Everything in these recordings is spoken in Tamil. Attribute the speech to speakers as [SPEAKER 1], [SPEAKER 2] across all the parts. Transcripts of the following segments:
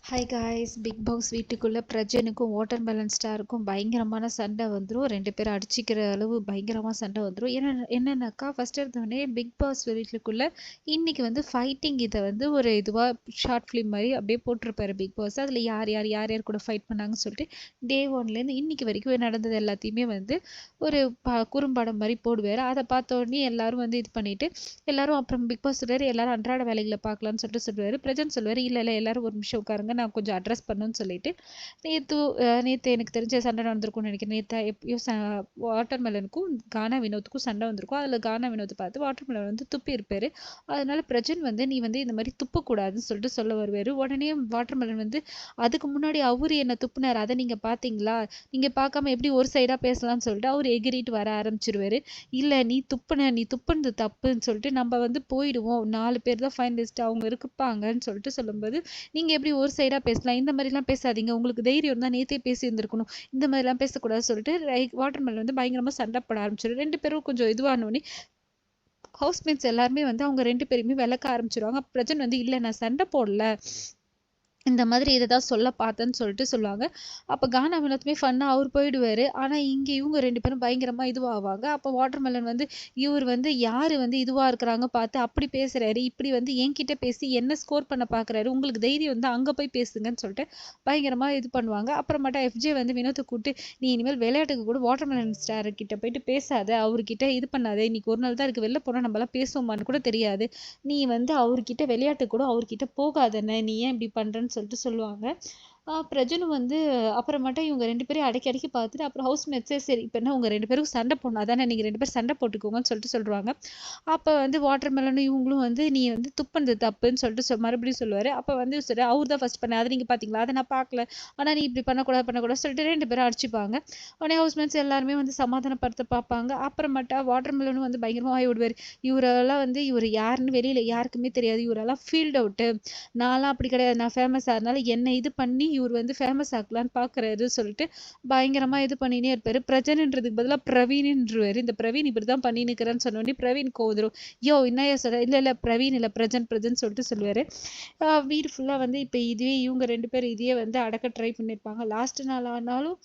[SPEAKER 1] ஹாய் காய்ஸ், பிக் பாஸ் வீட்டுக்குள்ளே பிரஜனுக்கும் வாட்டர்மெலன் ஸ்டாருக்கும் பயங்கரமான சண்டை வந்துடும். 2 பேரும் அடிச்சிக்கிற அளவு பயங்கரமாக சண்டை வந்துடும். என்னன்னாக்கா ஃபஸ்ட் இருந்தோடனே பிக் பாஸ் வீட்டுக்குள்ளே இன்னைக்கு வந்து ஃபைட்டிங் இதை வந்து ஒரு இதுவாக ஷார்ட் ஃபிலிம் மாதிரி அப்படியே போட்டிருப்பாரு பிக் பாஸ். அதில் யார் கூட ஃபைட் பண்ணாங்கன்னு சொல்லிட்டு டே 1லேருந்து இன்னைக்கு வரைக்கும் நடந்தது எல்லாத்தையுமே வந்து ஒரு குறும்படம் மாதிரி போடுவார். அதை பார்த்த உடனே எல்லாரும் வந்து இது பண்ணிட்டு எல்லாரும் அப்புறம் பிக் பாஸ் சொல்லுவார், எல்லாரும் அன்றாட வேலைகளை பார்க்கலான்னு சொல்லிட்டு சொல்லுவார். பிரஜன் சொல்லுவார், இல்லை எல்லாரும் ஒரு நிமிஷம் உட்காருங்க, நான் கொஞ்சம் அட்ரஸ் பண்ணணும்னு சொல்லிட்டு நேற்று எனக்கு தெரிஞ்ச சண்டை நடந்திருக்கும்னு நினைக்கிறேன். நேற்று எப்பயோ வாட்டர்மெலனுக்கும் கானா வினோத்துக்கும் சண்டை வந்திருக்கும். அதில் கானா வினோத் பார்த்து வாட்டர்மெலன் வந்து துப்பி இருப்பாரு. அதனால பிரஜன் வந்து நீ வந்து இந்த மாதிரி துப்பக்கூடாதுன்னு சொல்லிட்டு சொல்ல வருவார். உடனே வாட்டர்மெலன் வந்து அதுக்கு முன்னாடி அவரு என்ன துப்புனார், அதை நீங்க பார்த்தீங்களா, நீங்க பார்க்காம எப்படி ஒரு சைடா பேசலாம்னு சொல்லிட்டு அவர் எகிரிட்டு வர ஆரம்பிச்சிருவாரு. இல்லை நீ துப்புனது தப்புன்னு சொல்லிட்டு நம்ம வந்து போயிடுவோம், 4 பேர் தான் ஃபைனலிஸ்ட் அவங்க இருப்பாங்கன்னு சொல்லிட்டு சொல்லும்போது நீங்க எப்படி ஒரு சைடா பேசலாம், இந்த மாதிரிலாம் பேசாதீங்க, உங்களுக்கு தைரியம் இருந்தால் நேற்றே பேசி இருந்திருக்கணும், இந்த மாதிரிலாம் பேசக்கூடாது சொல்லிட்டு வாட்டர்மெலன் வந்து பயங்கரமாக சண்டை போட ஆரம்பிச்சிடும். 2 பேரும் கொஞ்சம் இதுவானோடனே ஹவுஸ்மேட்ஸ் எல்லாருமே வந்து அவங்க 2 பேருமே விளக்க ஆரம்பிச்சிருவாங்க. பிரஜன் வந்து இல்லை நான் சண்டை போடல, இந்த மாதிரி இதை தான் சொல்ல பார்த்தேன்னு சொல்லிட்டு சொல்லுவாங்க. அப்போ கானா வினோத்துமே ஃபன்னாக அவர் போயிடுவார். ஆனால் இங்கே இவங்க 2 பேரும் பயங்கரமாக இதுவாகுவாங்க. அப்போ வாட்டர்மெலன் வந்து இவர் வந்து யார் வந்து இதுவாக இருக்கிறாங்க பார்த்து அப்படி பேசுகிறாரு, இப்படி வந்து என்கிட்ட பேசி என்ன ஸ்கோர் பண்ண பார்க்குறாரு, உங்களுக்கு தைரியம் வந்து அங்கே போய் பேசுங்கன்னு சொல்லிட்டு பயங்கரமாக இது பண்ணுவாங்க. அப்புறமேட்டா எஃப்ஜே வந்து வினோத்தை கூப்பிட்டு நீ இனிமேல் விளையாட்டுக்கு கூட வாட்டர்மெலன் ஸ்டார் கிட்ட போயிட்டு பேசாத, அவர்கிட்ட இது பண்ணாத, இன்னைக்கு ஒரு நாள் தான் இருக்குது, வெளில போனால் நம்மளாம் பேசுவோமான்னு கூட தெரியாது, நீ வந்து அவர்கிட்ட விளையாட்டு கூட அவர்கிட்ட போகாதண்ணே, நீ ஏன் இப்படி பண்ணுறன்னு சொல்லிட்டு சொல்லுவாங்க. பிரஜனும் வந்து அப்புறமேட்டா இவங்க 2 பேரையும் அடக்கி பார்த்துட்டு அப்புறம் ஹவுஸ்மேட்ஸே சரி இப்போ என்ன உங்கள் 2 பேருக்கும் சண்டை போடணும், அதானே நீங்கள் 2 பேரும் சண்டை போட்டுக்கோங்கன்னு சொல்லிட்டு சொல்லுவாங்க. அப்போ வந்து வாட்டர்மெலனும் இவங்களும் வந்து நீ வந்து துப்புனது தப்புன்னு சொல்லிட்டு மறுபடியும் சொல்லுவார். அப்போ வந்து சரி அவர் தான் ஃபர்ஸ்ட் பண்ண, அதை நீங்கள் பார்த்தீங்களா, அதை நான் பார்க்கல, ஆனால் நீ இப்படி பண்ணக்கூடாது சொல்லிட்டு 2 பேரும் அடிச்சுப்பாங்க. உடனே ஹவுஸ்மேட்ஸ் எல்லாருமே வந்து சமாதானப்படுத்த பார்ப்பாங்க. அப்புறமேட்டா வாட்டர்மெலனும் வந்து பயங்கரமாக ஆகி விடுவார். இவரெல்லாம் வந்து இவர் யாருன்னு வெளியில் யாருக்குமே தெரியாது, இவரெல்லாம் ஃபீல்ட் அவுட்டு, நான்லாம் அப்படி கிடையாது, நான் ஃபேமஸ் ஆகிறதுனால என்னை இது பண்ணி இவர் வந்து ஃபேமஸ் ஆக்கலான்னு பார்க்குறாரு சொல்லிட்டு பயங்கரமாக இது பண்ணினே இருப்பார். பிரஜன்ன்றதுக்கு பதிலாக பிரவீன்ன்றவர். இந்த பிரவீன் இப்படி தான் பண்ணி நிற்கிறேன்னு சொன்னோடனே பிரவீன் கோவதுரும், யோ என்னையா சொல்ற, இல்லை பிரவீன் இல்லை பிரஜன் சொல்லிட்டு சொல்லுவார். வீடு ஃபுல்லாக வந்து இப்போ இதுவே இவங்க 2 பேர் இதையே வந்து அடக்க ட்ரை பண்ணியிருப்பாங்க. லாஸ்ட் நாள் ஆனாலும்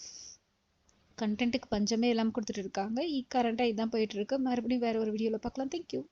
[SPEAKER 1] கண்டென்ட்டுக்கு பஞ்சமே எல்லாம் கொடுத்துட்டு இருக்காங்க. கரண்ட்டாக இதுதான் போயிட்டு இருக்கு. மறுபடியும் வேற ஒரு வீடியோவில் பார்க்கலாம். தேங்க்யூ.